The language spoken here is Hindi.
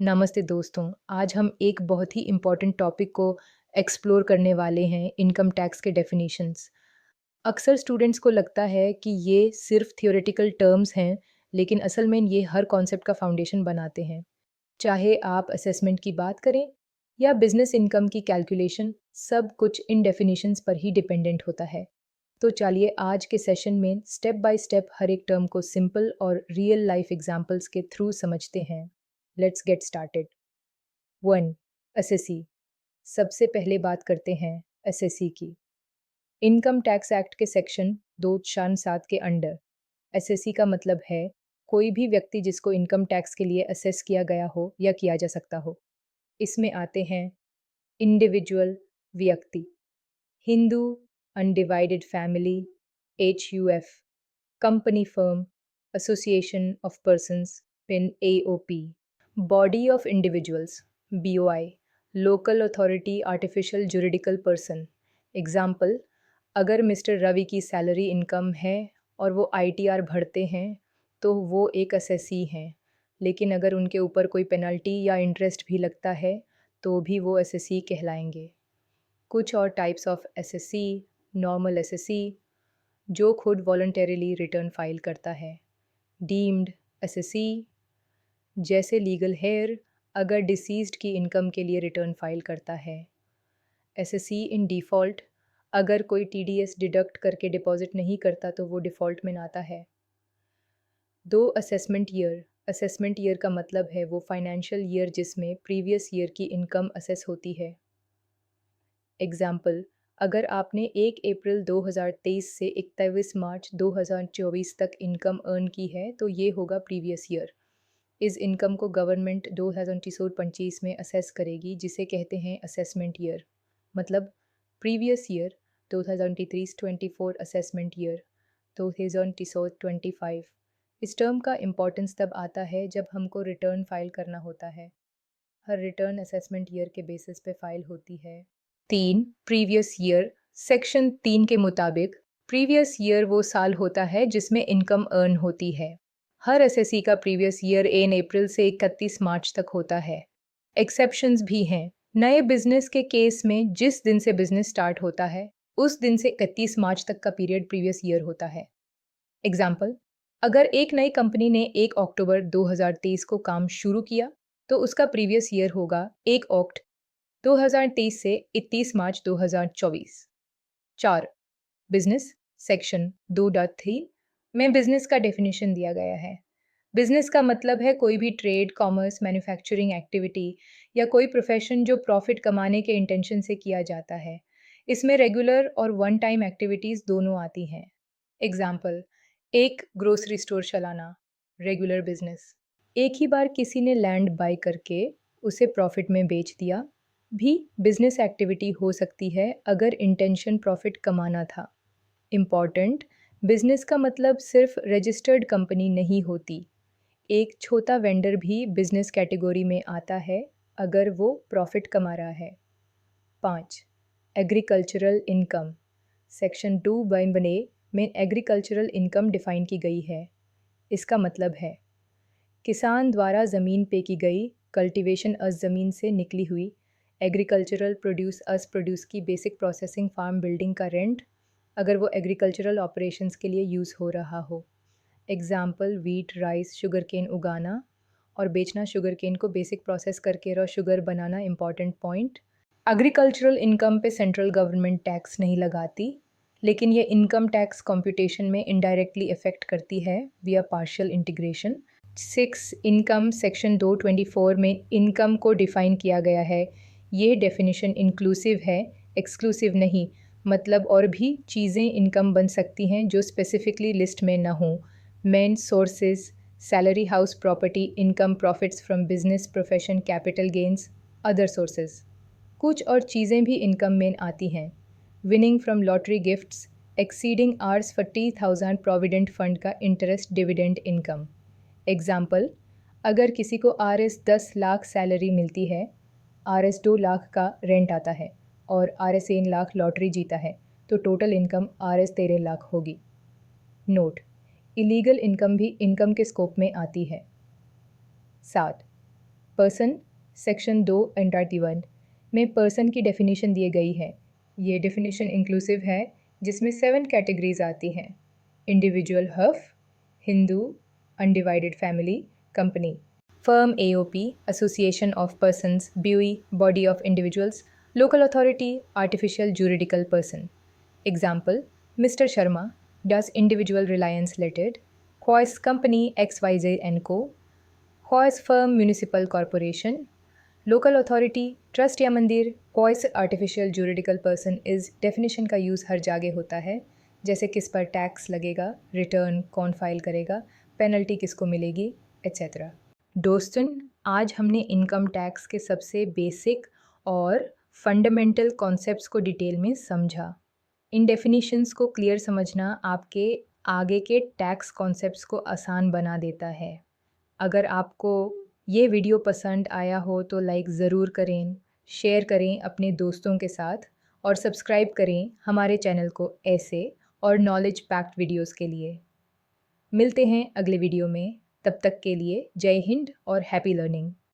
नमस्ते दोस्तों, आज हम एक बहुत ही इम्पोर्टेंट टॉपिक को एक्सप्लोर करने वाले हैं, इनकम टैक्स के डेफिनेशंस। अक्सर स्टूडेंट्स को लगता है कि ये सिर्फ थ्योरेटिकल टर्म्स हैं, लेकिन असल में ये हर कॉन्सेप्ट का फाउंडेशन बनाते हैं। चाहे आप असेसमेंट की बात करें या बिजनेस इनकम की कैलकुलेशन, सब कुछ इन डेफिनेशंस पर ही डिपेंडेंट होता है। तो चलिए आज के सेशन में स्टेप बाय स्टेप हर एक टर्म को सिंपल और रियल लाइफ एग्जांपल्स के थ्रू समझते हैं। Let's get started. 1. एसएससी। सबसे पहले बात करते हैं एसएससी की। इनकम टैक्स एक्ट के सेक्शन 247 के अंडर एसएससी का मतलब है कोई भी व्यक्ति जिसको इनकम टैक्स के लिए असेस किया गया हो या किया जा सकता हो। इसमें आते हैं इंडिविजुअल व्यक्ति, Hindu undivided family HUF, company firm, association of persons pin AOP, body of individuals BOI, local authority artificial juridical person. Example, अगर मिस्टर रवि की सैलरी इनकम है और वो ITR भरते हैं तो वो एक एसएससी हैं, लेकिन अगर उनके ऊपर कोई पेनल्टी या इंटरेस्ट भी लगता है तो भी वो एसएससी कहलाएंगे। कुछ और types of SSC: normal SSC जो खुद वॉलंटरीली रिटर्न फाइल करता है, डीम्ड एसएससी जैसे लीगल हेयर अगर डिसीज्ड की इनकम के लिए रिटर्न फाइल करता है, एसएससी इन डिफ़ॉल्ट अगर कोई TDS डिडक्ट करके डिपॉजिट नहीं करता तो वो डिफ़ॉल्ट में आता है। 2. असेसमेंट ईयर का मतलब है वो फाइनेंशियल ईयर जिसमें प्रीवियस ईयर की इनकम असेस होती है। एग्जाम्पल, अगर आपने 1 अप्रैल 2023 से 21 मार्च 2024 तक इनकम अर्न की है तो ये होगा प्रीवियस ईयर। इस इनकम को गवर्नमेंट 2024-25 में असेस करेगी जिसे कहते हैं असेसमेंट ईयर। मतलब प्रीवियस ईयर 2023-24 असेसमेंट ईयर 2024-25। इस टर्म का इम्पोर्टेंस तब आता है जब हमको रिटर्न फाइल करना होता है। हर रिटर्न असेसमेंट ईयर के बेसिस पे फाइल होती है। 3. Previous year. सेक्शन 3 के मुताबिक प्रीवियस ईयर वो साल होता है जिसमें इनकम अर्न होती है। हर एसएससी का प्रीवियस ईयर 1 अप्रैल से 31 मार्च तक होता है। एक्सेप्शंस भी हैं। नए बिजनेस के केस में जिस दिन से बिजनेस स्टार्ट होता है उस दिन से 31 मार्च तक का पीरियड प्रीवियस ईयर होता है। एग्जाम्पल, अगर एक नई कंपनी ने 1 अक्टूबर 2023 को काम शुरू किया तो उसका प्रीवियस ईयर होगा 1 अक्ट 2023 से 31 मार्च 2024। 4. बिजनेस। सेक्शन 2.3 में बिजनेस का डेफिनेशन दिया गया है। बिजनेस का मतलब है कोई भी ट्रेड, कॉमर्स, मैन्युफैक्चरिंग एक्टिविटी या कोई प्रोफेशन जो प्रॉफिट कमाने के इंटेंशन से किया जाता है। इसमें रेगुलर और वन टाइम एक्टिविटीज़ दोनों आती हैं। एग्जाम्पल, एक ग्रोसरी स्टोर चलाना, रेगुलर बिजनेस। एक ही बार किसी ने लैंड बाय करके उसे प्रॉफिट में बेच दिया, भी बिजनेस एक्टिविटी हो सकती है अगर इंटेंशन प्रॉफिट कमाना था। इम्पॉर्टेंट, बिजनेस का मतलब सिर्फ रजिस्टर्ड कंपनी नहीं होती। एक छोटा वेंडर भी बिजनेस कैटेगरी में आता है अगर वो प्रॉफिट कमा रहा है। 5. Agricultural income. सेक्शन 2 में एग्रीकल्चरल इनकम डिफाइन की गई है। इसका मतलब है किसान द्वारा ज़मीन पे की गई कल्टीवेशन अस ज़मीन से निकली हुई एग्रीकल्चरल प्रोड्यूस अस प्रोड्यूस की बेसिक प्रोसेसिंग फार्म बिल्डिंग का रेंट अगर वो एग्रीकल्चरल ऑपरेशंस के लिए यूज़ हो रहा हो। Example, wheat, rice, sugar cane उगाना और बेचना, शुगर केन को बेसिक प्रोसेस करके रॉ शुगर बनाना। इम्पॉर्टेंट पॉइंट, एग्रीकल्चरल इनकम पे सेंट्रल गवर्नमेंट टैक्स नहीं लगाती, लेकिन ये इनकम टैक्स कंप्यूटेशन में इनडायरेक्टली इफेक्ट करती है विया पार्शियल इंटीग्रेशन। 6. इनकम। सेक्शन 224 में इनकम को डिफ़ाइन किया गया है। ये डेफिनेशन इंक्लूसिव है, एक्सक्लूसिव नहीं। मतलब और भी चीज़ें इनकम बन सकती हैं जो स्पेसिफिकली लिस्ट में ना हों। Main sources: salary, house, property, income, profits from business, profession, capital gains. Other sources: कुछ और चीज़ें भी इनकम में आती हैं। Winning from lottery gifts, exceeding आर्स 40,000 प्रोविडेंट फंड का इंटरेस्ट, डिविडेंड इनकम। एग्जाम्पल, अगर किसी को RS 10 लाख सैलरी मिलती है, RS 2 लाख का रेंट आता है और RS 1 लाख लॉटरी जीता है तो टोटल इनकम RS 13 लाख होगी। नोट: इलीगल इनकम भी इनकम के स्कोप में आती है। 7. पर्सन सेक्शन 2 में पर्सन की डेफिनेशन दी गई है। ये डेफिनेशन इंक्लूसिव है जिसमें 7 कैटेगरीज आती हैं। Individual HUF, Hindu, undivided family, company, firm AOP, association of persons, BOI, body of individuals, local authority, artificial juridical person. Example, mister Sharma does individual Reliance limited, Khois company XYZ & Co, Khois firm municipal corporation, local authority, trust या मंदिर, Khois artificial juridical person इस डेफिनेशन का यूज़ हर जगह होता है, जैसे किस पर टैक्स लगेगा, रिटर्न कौन फाइल करेगा, पेनल्टी किसको मिलेगी, एट्सेट्रा। दोस्तों, आज हमने इनकम टैक्स के सबसे बेसिक और फंडामेंटल कॉन्सेप्ट्स को डिटेल में समझा। इन डेफिनेशंस को क्लियर समझना आपके आगे के टैक्स कॉन्सेप्ट्स को आसान बना देता है। अगर आपको ये वीडियो पसंद आया हो तो लाइक ज़रूर करें, शेयर करें अपने दोस्तों के साथ और सब्सक्राइब करें हमारे चैनल को ऐसे और नॉलेज पैक्ड वीडियोस के लिए। मिलते हैं अगले वीडियो में, तब तक के लिए जय हिंद और हैप्पी लर्निंग।